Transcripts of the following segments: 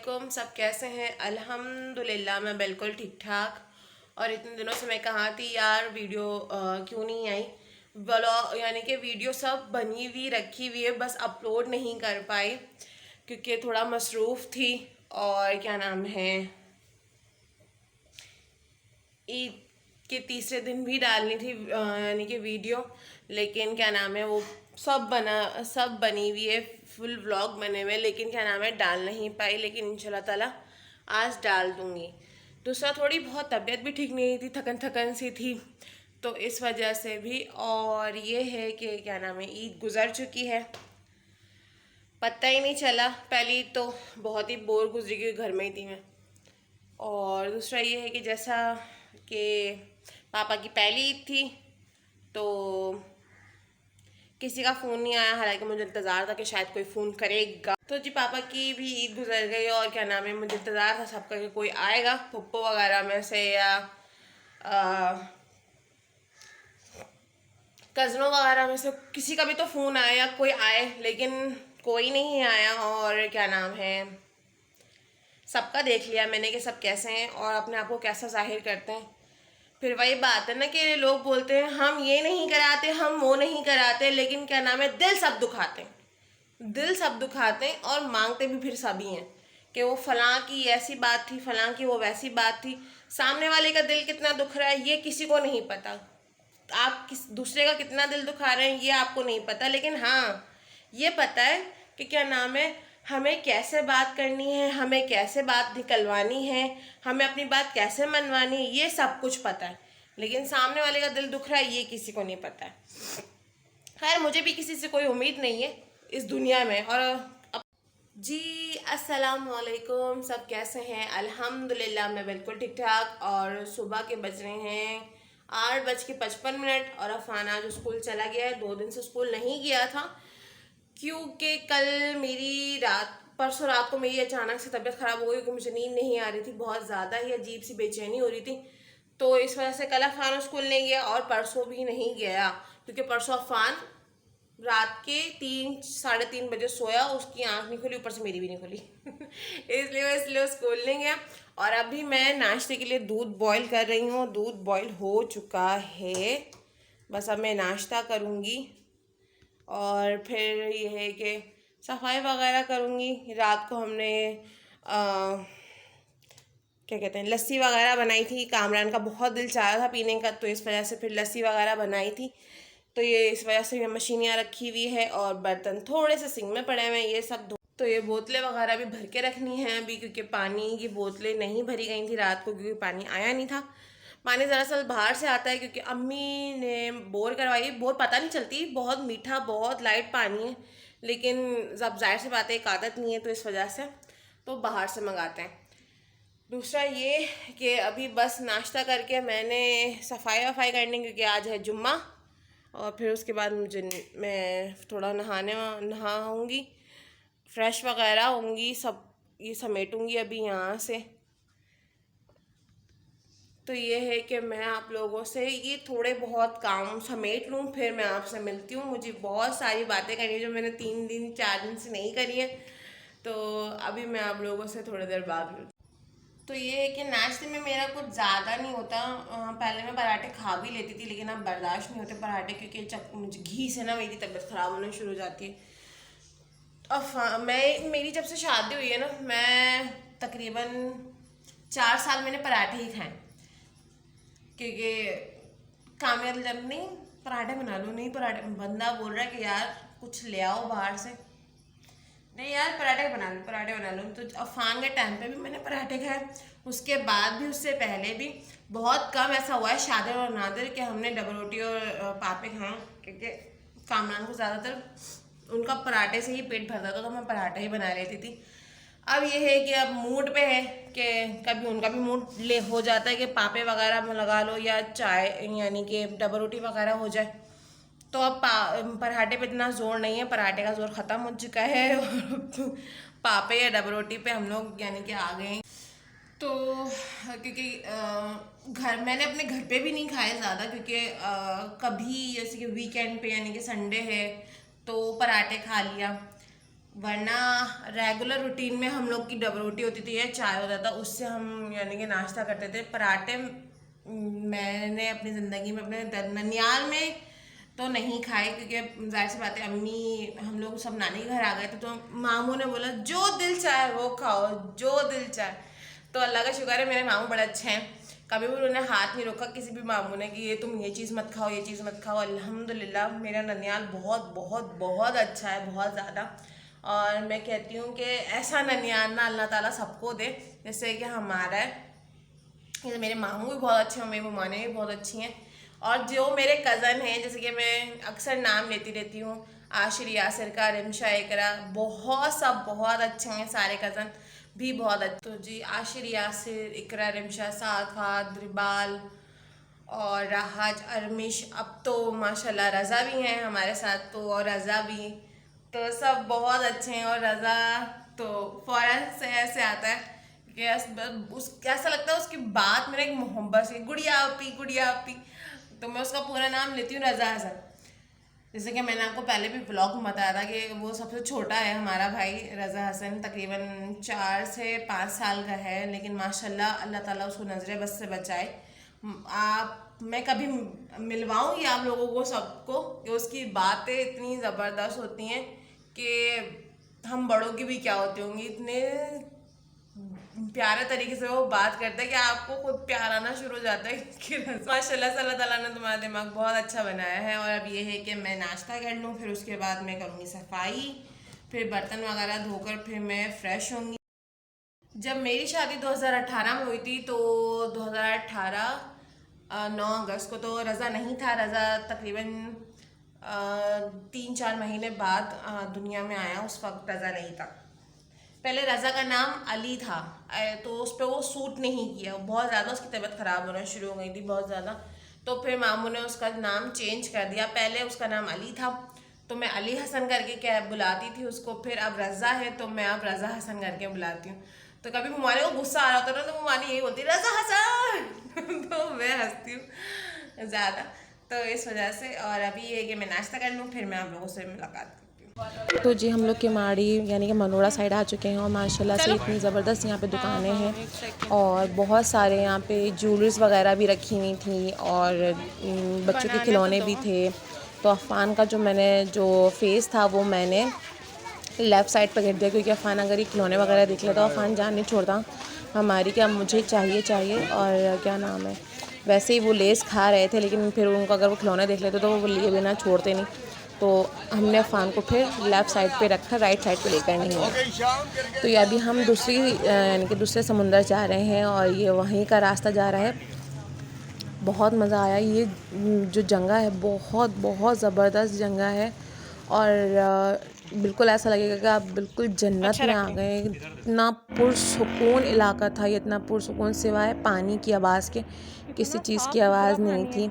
वालेकुम। सब कैसे हैं? अल्हम्दुलिल्लाह मैं बिल्कुल ठीक ठाक। और इतने दिनों से मैं कहा थी यार वीडियो क्यों नहीं आई। ब्लॉग यानी कि वीडियो सब बनी हुई रखी हुई है, बस अपलोड नहीं कर पाई क्योंकि थोड़ा मसरूफ़ थी। और क्या नाम है, ईद के तीसरे दिन भी डालनी थी यानी कि वीडियो, लेकिन क्या नाम है वो सब बनी हुई है, फुल व्लॉग बने हुए, लेकिन क्या नाम है डाल नहीं पाई। लेकिन इंशाल्लाह ताला आज डाल दूँगी। दूसरा थोड़ी बहुत तबीयत भी ठीक नहीं थी, थकन थकन सी थी, तो इस वजह से भी। और ये है कि क्या नाम है ईद गुज़र चुकी है, पता ही नहीं चला। पहली तो बहुत ही बोर गुजरी क्योंकि घर में ही थी मैं। और दूसरा ये है कि जैसा कि पापा की पहली ईद थी तो किसी का फ़ोन नहीं आया, हालांकि मुझे इंतज़ार था कि शायद कोई फ़ोन करेगा। तो जी पापा की भी ईद गुजर गई और क्या नाम है मुझे इंतज़ार था सबका कि कोई आएगा पप्पो वगैरह में से या कज़नों वगैरह में से किसी का भी तो फ़ोन आया या कोई आए, लेकिन कोई नहीं आया। और क्या नाम है सबका देख लिया मैंने कि सब कैसे हैं और अपने आप को कैसा जाहिर करते हैं। फिर वही बात है ना कि लोग बोलते हैं हम ये नहीं कराते, हम वो नहीं कराते, लेकिन क्या नाम है दिल सब दुखाते हैं, दिल सब दुखाते हैं और मांगते भी फिर सभी हैं कि वो फलां की ऐसी बात थी, फलां की वो वैसी बात थी। सामने वाले का दिल कितना दुख रहा है ये किसी को नहीं पता, आप किस दूसरे का कितना दिल दुखा रहे हैं ये आपको नहीं पता, लेकिन हाँ ये पता है कि क्या नाम है हमें कैसे बात करनी है, हमें कैसे बात निकलवानी है, हमें अपनी बात कैसे मनवानी है, ये सब कुछ पता है। लेकिन सामने वाले का दिल दुख रहा है ये किसी को नहीं पता है। खैर मुझे भी किसी से कोई उम्मीद नहीं है इस दुनिया में। और जी अस्सलाम वालेकुम, सब कैसे हैं? अल्हम्दुलिल्लाह मैं बिल्कुल ठीक ठाक। और सुबह के बज रहे हैं 8:55 और अफान आज स्कूल चला गया है। 2 दिन से स्कूल नहीं गया था क्योंकि कल मेरी परसों रात को मेरी अचानक से तबीयत ख़राब हो गई क्योंकि मुझे नींद नहीं आ रही थी, बहुत ज़्यादा ही अजीब सी बेचैनी हो रही थी। तो इस वजह से कल अफान स्कूल नहीं गया और परसों भी नहीं गया क्योंकि परसों अफान रात के 3 साढ़े 3 बजे सोया, उसकी आंख नहीं खुली, ऊपर से मेरी भी नहीं खुली इसलिए वो स्कूल नहीं गया। और अभी मैं नाश्ते के लिए दूध बॉईल कर रही हूँ, दूध बॉईल हो चुका है, बस अब मैं नाश्ता करूँगी और फिर ये है कि सफाई वगैरह करूँगी। रात को हमने क्या कहते हैं लस्सी वगैरह बनाई थी, कामरान का बहुत दिल चाह रहा था पीने का, तो इस वजह से फिर लस्सी वगैरह बनाई थी। तो ये इस वजह से मशीनियाँ रखी हुई है और बर्तन थोड़े से सिंक में पड़े हुए हैं, ये सब तो ये बोतलें वगैरह भी भर के रखनी है अभी, क्योंकि पानी की बोतलें नहीं भरी गई थी रात को क्योंकि पानी आया नहीं था। पानी दरअसल बाहर से आता है क्योंकि अम्मी ने बोर करवाई। बोर पता नहीं चलती, बहुत मीठा बहुत लाइट पानी है, लेकिन जब जाहिर सी बात है एक आदत नहीं है तो इस वजह से तो बाहर से मंगाते हैं। दूसरा ये कि अभी बस नाश्ता करके मैंने सफाई वफाई करनी क्योंकि आज है जुम्मा, और फिर उसके बाद मैं थोड़ा नहाऊँगी, फ्रेश वगैरह होंगी, सब ये समेटूँगी अभी यहाँ से। तो ये है कि मैं आप लोगों से ये थोड़े बहुत काम समेट लूँ फिर मैं आपसे मिलती हूँ। मुझे बहुत सारी बातें करनी है जो मैंने 3 दिन 4 दिन से नहीं करी है, तो अभी मैं आप लोगों से थोड़ी देर बाद मिलती हूँ। तो ये है कि नाश्ते में मेरा कुछ ज़्यादा नहीं होता। पहले मैं पराठे खा भी लेती थी, लेकिन अब बर्दाश्त नहीं होते पराठे क्योंकि मुझे घी से ना मेरी तबीयत ख़राब होने शुरू हो जाती है। अब मेरी जब से शादी हुई है ना, मैं तकरीबन 4 साल मैंने पराठे ही खाए क्योंकि कामयाब जब नहीं पराठे बना लो, नहीं पराठे, बंदा बोल रहा है कि यार कुछ ले आओ बाहर से, नहीं यार पराठे बना लो पराठे बना लो। तो अफान के टाइम पे भी मैंने पराठे खाए, उसके बाद भी, उससे पहले भी। बहुत कम ऐसा हुआ है शादिर और नादिर कि हमने डबल रोटी और पापे खाए, क्योंकि कामरान को ज़्यादातर उनका पराठे से ही पेट भरता था तो मैं पराठे ही बना लेती थी। अब ये है कि अब मूड पे है कि कभी उनका भी मूड ले हो जाता है कि पापे वगैरह में लगा लो या चाय यानी कि डबल रोटी वगैरह हो जाए। तो अब पराठे पे इतना जोर नहीं है, पराठे का जोर ख़त्म हो चुका है और पापे या डबल रोटी पे हम लोग यानी कि आ गए। तो क्योंकि घर मैंने अपने घर पे भी नहीं खाए ज़्यादा क्योंकि कभी जैसे कि वीकेंड पे यानी कि संडे है तो पराठे खा लिया, वरना रेगुलर रूटीन में हम लोग की डबल रोटी होती थी या चाय होता था, उससे हम यानी कि नाश्ता करते थे। पराठे मैंने अपनी ज़िंदगी में अपने ननियाल में तो नहीं खाए, क्योंकि जाहिर सी बात है अम्मी हम लोग सब नानी के घर आ गए थे, तो मामू ने बोला जो दिल चाहे वो खाओ, जो दिल चाहे। तो अल्लाह का शुक्र है मेरे मामू बड़े अच्छे हैं, कभी भी उन्होंने हाथ नहीं रोका किसी भी मामू ने कि ये तुम ये चीज़ मत खाओ, ये चीज़ मत खाओ। अल्हम्दुलिल्लाह मेरा ननियाल बहुत बहुत बहुत अच्छा है, बहुत ज़्यादा। और मैं कहती हूँ कि ऐसा ननियाल ना अल्लाह ताला सबको दे जैसे कि हमारा है। ये मेरे मामू भी बहुत अच्छे हैं, मेरी ममाने भी बहुत अच्छी हैं। और जो मेरे कज़न हैं, जैसे कि मैं अक्सर नाम लेती रहती हूँ, आशिर, यासिर का, रिमशा, इकरा, बहुत सब बहुत अच्छे हैं, सारे कज़न भी बहुत अच्छे। तो जी आशिर, यासिर, इकरा, रिमशा, साफात, रिबाल और राहत, अरमिश, अब तो माशाल्लाह रज़ा भी हैं हमारे साथ, तो और रज़ा भी, तो सब बहुत अच्छे हैं। और रज़ा तो फ़ौरन से ऐसे आता है कि उस ऐसा लगता है उसकी बात मेरे एक मोहब्बत से, गुड़िया आपी, गुड़िया आपी। तो मैं उसका पूरा नाम लेती हूँ रज़ा हसन। जैसे कि मैंने आपको पहले भी ब्लॉग में बताया था कि वो सबसे छोटा है हमारा भाई रज़ा हसन, तकरीबन 4 से 5 साल का है, लेकिन माशाल्लाह अल्लाह ताला उसको नजरे बस से बचाए। आप मैं कभी मिलवाऊंगी आप लोगों को सबको कि उसकी बातें इतनी ज़बरदस्त होती हैं कि हम बड़ों की भी क्या होती होंगी, इतने प्यारे तरीके से वो बात करता है कि आपको खुद प्यार आना शुरू हो जाता है कि माशाल्लाह से अल्लाह ताला ने तुम्हारा दिमाग बहुत अच्छा बनाया है। और अब ये है कि मैं नाश्ता कर लूँ, फिर उसके बाद मैं करूँगी सफाई, फिर बर्तन वगैरह धोकर फिर मैं फ़्रेश होंगी। जब मेरी शादी 2018 में हुई थी, तो 2018 9 अगस्त को तो रज़ा नहीं था। रज़ा तकरीबन 3-4 महीने बाद दुनिया में आया, उस वक्त रज़ा नहीं था। पहले रज़ा का नाम अली था, तो उस पर वो सूट नहीं किया, बहुत ज़्यादा उसकी तबीयत ख़राब होना शुरू हो गई थी, बहुत ज़्यादा। तो फिर मामू ने उसका नाम चेंज कर दिया, पहले उसका नाम अली था तो मैं अली हसन करके क्या बुलाती थी उसको, फिर अब रज़ा है तो मैं अब रज़ा हसन करके बुलाती हूँ। तो कभी ममाने को गुस्सा आ रहा होता है ना, तो ममानी यही बोलती रज़ा हसन तो मैं हंसती हूँ ज़्यादा, तो इस वजह से। और अभी ये कि मैं नाश्ता कर लूँ, फिर मैं आप लोगों से मुलाकात करती हूँ। तो जी हम लोग केमाड़ी यानी कि मनोड़ा साइड आ चुके हैं और माशाल्लाह से इतनी ज़बरदस्त यहाँ पे दुकानें हैं और बहुत सारे यहाँ पे ज्वेलरीज वगैरह भी रखी हुई थी और बच्चों के खिलौने भी थे। तो अफ़ान का जो फेस था वो मैंने लेफ़्ट साइड पर गिर दिया, क्योंकि अफ़ान अगर ये खिलौने वगैरह देख लेता तो अफ़ान जान नहीं छोड़ता हमारी क्या मुझे चाहिए। और क्या नाम है, वैसे ही वो लेस खा रहे थे, लेकिन फिर उनको अगर वो खिलौने देख लेते तो वो लिए बिना छोड़ते नहीं। तो हमने अफ़ान को फिर लेफ़्ट साइड पे रखा, राइट साइड पे लेकर नहीं गए। तो ये अभी हम दूसरी यानी कि दूसरे समुंदर जा रहे हैं और ये वहीं का रास्ता जा रहा है। बहुत मज़ा आया, ये जो जगह है बहुत बहुत ज़बरदस्त जगह है और बिल्कुल ऐसा लगेगा कि आप बिल्कुल जन्नत में आ गए। इतना पुरसुकून इलाका था ये, इतना पुरसुकून, सिवाय पानी की आवाज़ के किसी चीज़ की आवाज़ नहीं थी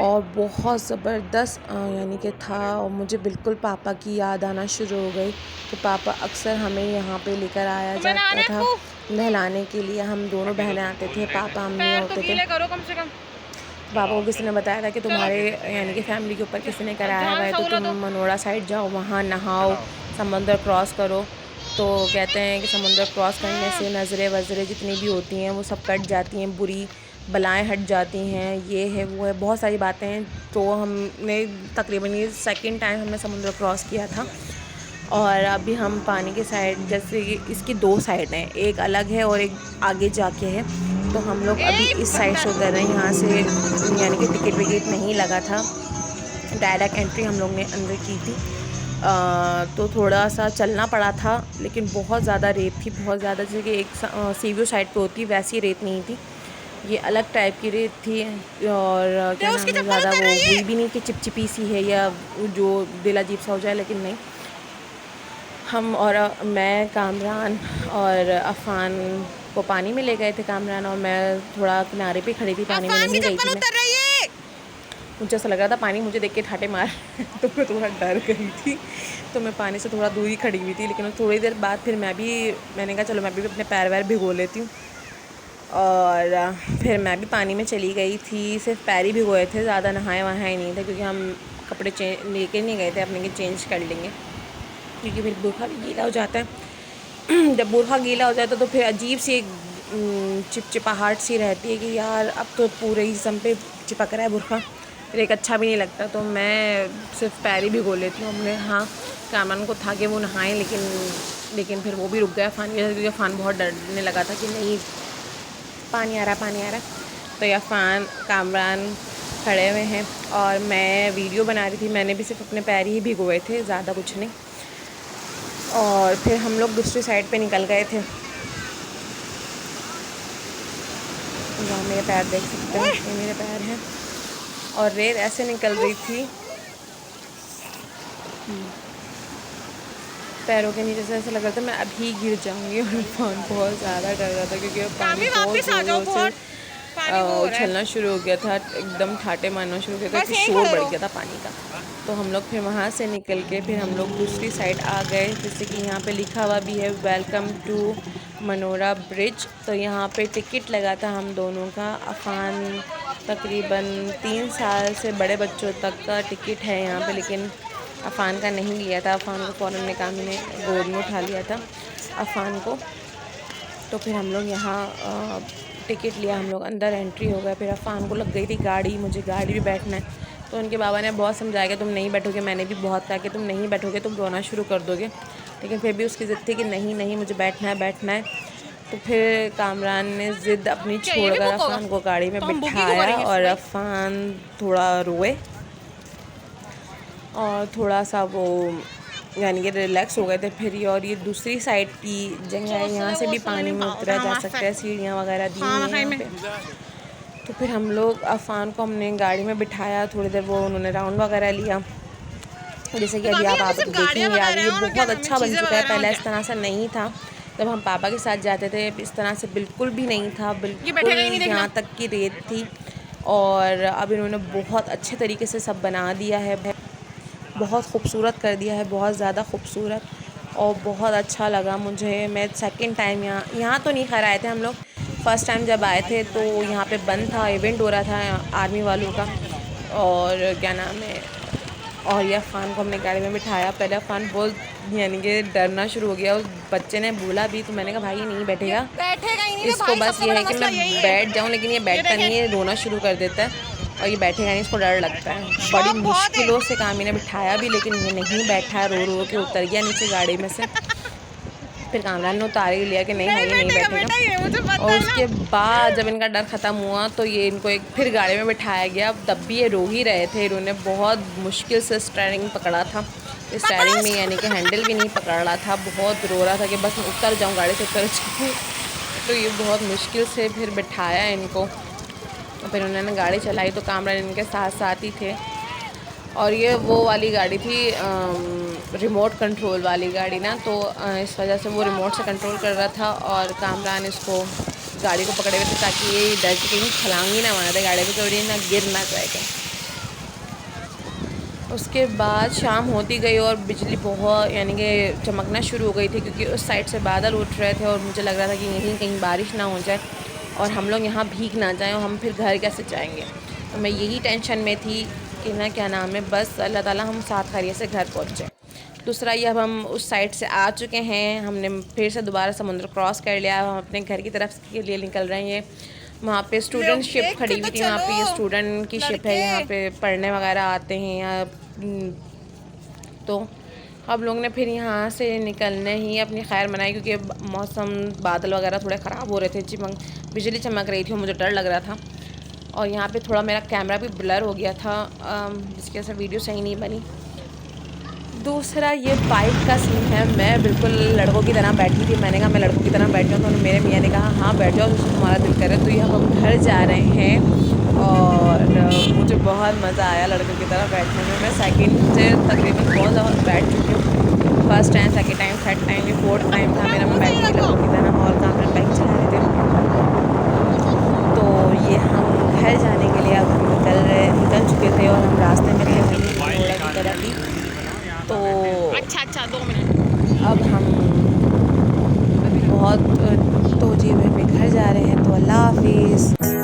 और बहुत ज़बरदस्त यानी कि था। और मुझे बिल्कुल पापा की याद आना शुरू हो गई कि पापा अक्सर हमें यहाँ पे लेकर आया जाता था नहलाने के लिए। हम दोनों बहनें आते थे, पापा अम्मी होते थे। पापा को किसी ने बताया था कि तुम्हारे यानी कि फैमिली के ऊपर किसी ने कराया हुआ है तो तुम मनोड़ा साइड जाओ, वहाँ नहाओ, समंदर क्रॉस करो। तो कहते हैं कि समंदर क्रॉस करने से नज़रें वज़रें जितनी भी होती हैं वो सब कट जाती हैं, बुरी बलाएं हट जाती हैं, ये है वो है, बहुत सारी बातें हैं। तो हमने तकरीबन ये सेकंड टाइम हमने समुद्र क्रॉस किया था और अभी हम पानी के साइड, जैसे इसकी 2 साइड हैं, एक अलग है और एक आगे जाके है। तो हम लोग अभी इस साइड से उतर रहे हैं, यहाँ से यानी कि टिकट विकेट नहीं लगा था, डायरेक्ट एंट्री हम लोग ने अंदर की थी। तो थोड़ा सा चलना पड़ा था, लेकिन बहुत ज़्यादा रेत थी, बहुत ज़्यादा, जैसे कि एक सी व्यू साइड पे होती वैसी रेत नहीं थी, ये अलग टाइप की रेत थी। और क्या नाम है, ज़्यादा वो हुई भी नहीं कि चिपचिपी सी है या जो दिल अजीब सा हो जाए, लेकिन नहीं। हम और मैं, कामरान और अफ़ान को पानी में ले गए थे। कामरान और मैं थोड़ा किनारे पे खड़ी थी, पानी में नहीं गई थी मैं। मुझे ऐसा लग रहा था पानी मुझे देख के ठाटे मार तो मैं थोड़ा डर गई थी, तो मैं पानी से थोड़ा दूर ही खड़ी हुई थी। लेकिन थोड़ी देर बाद फिर मैंने कहा चलो मैं भी अपने पैर वैर भिगो लेती हूँ और फिर मैं भी पानी में चली गई थी। सिर्फ पैर ही भिगोए थे, ज़्यादा नहाए वहाए नहीं थे, क्योंकि हम कपड़े लेके नहीं गए थे अपने कि चेंज कर लेंगे। क्योंकि फिर बुरखा भी गीला हो जाता है। जब बुरखा गीला हो जाता है तो फिर अजीब सी एक चिपचिपाहट सी रहती है कि यार अब तो पूरे ही जिस्म पे चिपक रहा है बुरखा, फिर एक अच्छा भी नहीं लगता। तो मैं सिर्फ पैर ही भिगो लेती हूँ। हमने हाँ कामरान को था कि वो नहाएं, लेकिन फिर वो भी रुक गया फ़ान की वजह से, क्योंकि फ़ान बहुत डरने लगा था कि नहीं पानी आ रहा पानी आ रहा। तो यह फ़ान कामरान खड़े हुए हैं और मैं वीडियो बना रही थी। मैंने भी सिर्फ अपने पैर ही भिगोए थे, ज़्यादा कुछ नहीं। और फिर हम लोग दूसरी साइड पे निकल गए थे। यहाँ मेरे पैर देख सकते हैं, ये मेरे पैर हैं और रेत ऐसे निकल रही थी पैरों के नीचे से, ऐसा लग रहा था मैं अभी गिर जाऊंगी। और फ़ान बहुत ज़्यादा डर रहा था क्योंकि पानी बहुत ज़ोर से उछलना शुरू हो गया था, एकदम ठाटे मारना शुरू हो गया था कि शोर बढ़ गया था पानी का। तो हम लोग फिर वहाँ से निकल के फिर हम लोग दूसरी साइड आ गए, जैसे कि यहाँ पे लिखा हुआ भी है वेलकम टू मनोरा ब्रिज। तो यहाँ पे टिकट लगा था हम दोनों का। अफ़ान तकरीबन 3 साल से बड़े बच्चों तक का टिकट है यहाँ पे, लेकिन अफ़ान का नहीं लिया था। अफ़ान को फ़ौरन निकामी ने गोद में उठा लिया था अफ़ान को। तो फिर हम लोग यहाँ टिकट लिया, हम लोग अंदर एंट्री हो गए। फिर अफ़ान को लग गई थी गाड़ी, मुझे गाड़ी भी बैठना है। तो उनके बाबा ने बहुत समझाया कि तुम नहीं बैठोगे, मैंने भी बहुत कहा कि तुम नहीं बैठोगे तुम रोना शुरू कर दोगे, लेकिन फिर भी उसकी ज़िद थी कि नहीं नहीं मुझे बैठना है बैठना है। तो फिर कामरान ने ज़िद अपनी छोड़कर अफ़ान को गाड़ी में बिठाया और अफ़ान थोड़ा रोए और थोड़ा सा वो यानी कि रिलैक्स हो गए थे फिर। और ये दूसरी साइड की जगह है, यहाँ से भी पानी में उतरा जा सकता है, सीढ़ियाँ वगैरह दी हुई हैं यहाँ पे। तो फिर हम लोग अफ़ान को हमने गाड़ी में बिठाया, थोड़ी देर वो उन्होंने राउंड वगैरह लिया, जैसे कि अभी आप देखेंगे आगे। ये बहुत अच्छा बन चुका है, पहले इस तरह से नहीं था। जब हम पापा के साथ जाते थे इस तरह से बिल्कुल भी नहीं था, बिल्कुल यहाँ तक की रेत थी। और अब इन्होंने बहुत अच्छे तरीके से सब बना दिया है, बहुत खूबसूरत कर दिया है, बहुत ज़्यादा खूबसूरत और बहुत अच्छा लगा मुझे। मैं सेकंड टाइम यहाँ तो नहीं खैर आए थे हम लोग, फ़र्स्ट टाइम जब आए थे तो यहाँ पे बंद था, इवेंट हो रहा था आर्मी वालों का। और क्या नाम है, और ये अफ़ान को हमने गाड़ी में बिठाया। पहले अफ़ान बहुत यानी कि डरना शुरू हो गया, उस बच्चे ने बोला भी तो मैंने कहा भाई ये नहीं बैठेगा ही नहीं, इसको बस ये है कि मैं बैठ जाऊँ, लेकिन ये बैठता नहीं है, रोना शुरू कर देता है और ये बैठेगा नहीं, इसको डर लगता है। बड़ी मुश्किलों से कामी ने बिठाया भी, लेकिन ये नहीं बैठा, रो रो के उतर गया नीचे गाड़ी में से। फिर कामरान ने उतार ही लिया कि नहीं है ये नहीं बैठेगा। और उसके बाद जब इनका डर ख़त्म हुआ तो ये इनको एक फिर गाड़ी में बिठाया गया। तब भी ये रो ही रहे थे, इन्होंने बहुत मुश्किल से स्टीयरिंग पकड़ा था। स्टीयरिंग में यानी कि हैंडल भी नहीं पकड़ रहा था, बहुत रो रहा था कि बस मैं उतर जाऊँ गाड़ी से, उतर जाऊँ। तो ये बहुत मुश्किल से फिर बिठाया इनको और फिर उन्होंने गाड़ी चलाई। तो कामरान इनके साथ साथ ही थे। और ये वो वाली गाड़ी थी रिमोट कंट्रोल वाली गाड़ी ना, तो इस वजह से वो रिमोट से कंट्रोल कर रहा था और कामरान इसको गाड़ी को पकड़े हुए थे ताकि ये डर के कहीं छलांग ही ना मार दे गाड़ी पे, तो ये ना गिर ना जाए कहीं। उसके बाद शाम होती गई और बिजली बहुत यानी कि चमकना शुरू हो गई थी, क्योंकि उस साइड से बादल उठ रहे थे और मुझे लग रहा था कि यहीं कहीं बारिश ना हो जाए और हम लोग यहाँ भीग ना जाएं और हम फिर घर कैसे जाएंगे। तो मैं यही टेंशन में थी कि ना क्या नाम है, बस अल्लाह ताला हम साथ खैरियत से घर पहुँचे। दूसरा ये अब हम उस साइड से आ चुके हैं, हमने फिर से दोबारा समुद्र क्रॉस कर लिया, हम अपने घर की तरफ के लिए निकल रहे हैं। वहाँ पे स्टूडेंट शिप खड़ी हुई थी, वहाँ पे ये स्टूडेंट की शिप है, यहाँ पे पढ़ने वगैरह आते हैं या तो अब लोग ने फिर यहाँ से निकलने ही अपनी खैर मनाई, क्योंकि मौसम बादल वगैरह थोड़े ख़राब हो रहे थे, बिजली चमक रही थी और मुझे डर लग रहा था। और यहाँ पे थोड़ा मेरा कैमरा भी ब्लर हो गया था, जिसकी वजह से वीडियो सही नहीं बनी। दूसरा ये बाइक का सीन है, मैं बिल्कुल लड़कों की तरह बैठी थी। मैंने कहा मैं लड़कों की तरह बैठ जाऊँ, तो मेरे मियाँ ने कहा हाँ बैठ जाओ जिससे तुम्हारा दिल करे। तो ये हम घर जा रहे हैं और मुझे बहुत मज़ा आया लड़कों की तरह बैठने में। मैं सेकंड से तकरीबन बहुत ज़्यादा बैठ चुकी हूँ, first time, second time, third time, ये फोर्थ टाइम था मेरा मैं बैठी थी लड़कों की तरह और कामरान बाइक चला रहे थे। तो ये हम घर जाने के लिए अब हम निकल चुके थे और हम रास्ते में थे मनोरा की तरफ ही। तो अच्छा 2 मिनट अब हम बहुत तोजी में घर जा रहे हैं। तो अल्लाह हाफिज़।